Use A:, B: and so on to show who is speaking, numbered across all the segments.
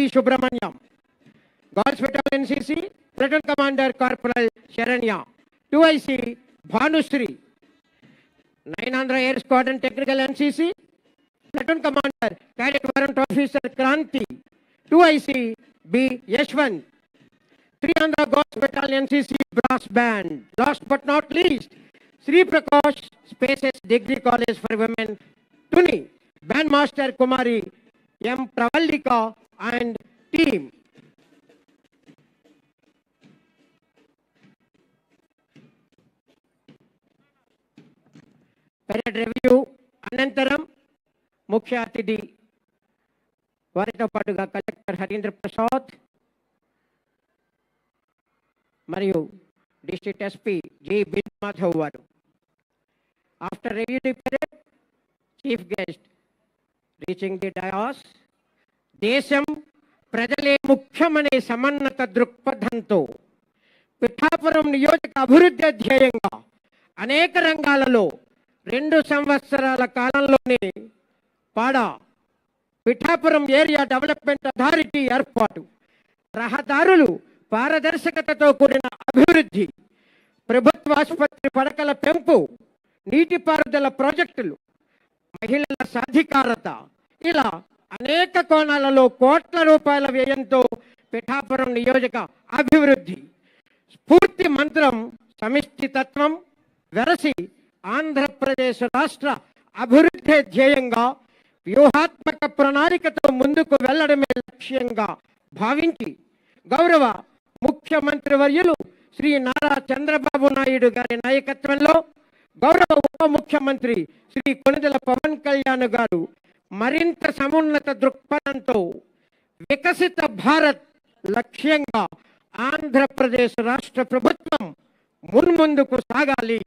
A: Subramanyam. Guards Battalion NCC, Platoon Commander Corporal Sharanya. 2IC Bhanusri. 900 Air Squadron Technical NCC, Platoon Commander Cadet Warrant Officer Kranti. 2IC B Yashwant. 300 Guards Battalion NCC Brass Band. Last but not least, Sri Prakash Spaces Degree College for Women, Tuni. Bandmaster Kumari M. Pravallika and team. Parade review Anantaram Mukhya Atidhi వారితో పాటుగా collector Harindra Prasad మరియు district SP G బిన్ మాధవ్ వారు. After review the parade, chief guest reaching the dais, దేశం ప్రజలే ముఖ్యమనే సమన్నత దృక్పథంతో పిఠాపురం నియోజక అభివృద్ధి ధ్యేయంగా అనేక రంగాలలో 2 సంవత్సరాల కాలంలోనే పాడా పిఠాపురం ఏరియా డెవలప్మెంట్ అథారిటీ ఏర్పాటు, రహదారులు పారదర్శకతతో కూడిన అభివృద్ధి, ప్రభుత్వ ఆసుపత్రి పడకల పెంపు, నీటిపారుదల ప్రాజెక్టులు, మహిళల సాధికారత, ఇలా అనేక కోణాలలో కోట్ల రూపాయల వ్యయంతో పిఠాపురం నియోజక అభివృద్ధి. స్ఫూర్తి మంత్రం సమిష్టి తత్వం వెరసి ఆంధ్రప్రదేశ్ రాష్ట్ర అభివృద్ధి ధ్యేయంగా వ్యూహాత్మక ప్రణాళికతో ముందుకు వెళ్లడమే లక్ష్యంగా భావించి గౌరవ ముఖ్యమంత్రి వర్యులు శ్రీ నారా చంద్రబాబు నాయుడు గారి నాయకత్వంలో గౌరవ ఉప ముఖ్యమంత్రి శ్రీ కొణిదెల పవన్ కళ్యాణ్ గారు మరింత సమున్నత దృక్పథంతో వికసిత భారత్ లక్ష్యంగా ఆంధ్రప్రదేశ్ రాష్ట్ర ప్రభుత్వం మున్ముందుకు సాగాలి.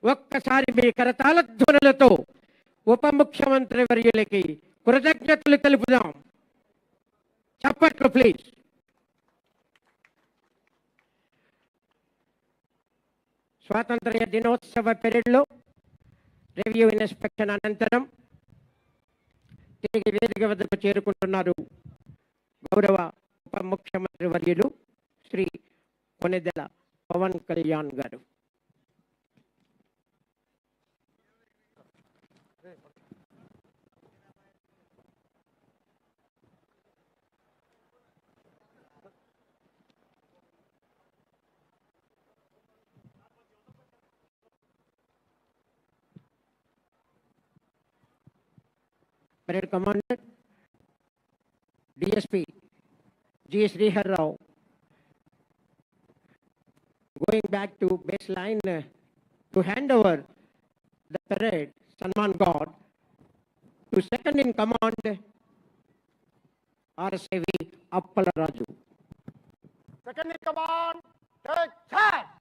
A: ఒక్కసారి మీ కరతాళ ధ్వనులతో ఉప ముఖ్యమంత్రి వర్యులకి కృతజ్ఞతలు తెలుపుదాం. చప్పట్లు ప్లీజ్. స్వాతంత్ర్య దినోత్సవ పీరియడ్లో రివ్యూ ఇన్స్పెక్షన్ అనంతరం తిరిగి వేదిక వద్దకు చేరుకుంటున్నారు గౌరవ ఉప ముఖ్యమంత్రి వర్యులు శ్రీ కొణిదెల పవన్ కళ్యాణ్ గారు. Parade Commander DSP G. Srihar Rao going back to baseline to hand over the parade Sanman God to second in command RSAV Appala Raju.
B: Second in command, take charge.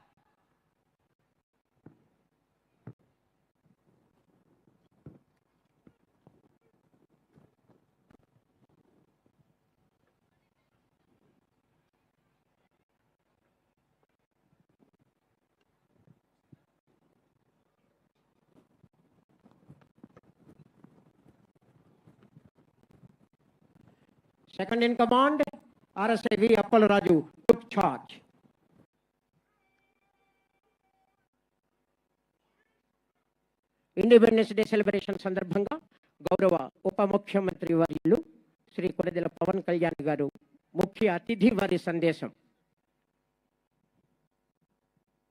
A: Second in command, RSAV Appala Raju took charge. Independence day celebration సందర్భంగా గౌరవ ఉప ముఖ్యమంత్రి వర్యులు శ్రీ కొణిదెల పవన్ కళ్యాణ్ గారు ముఖ్య అతిథి వారి సందేశం.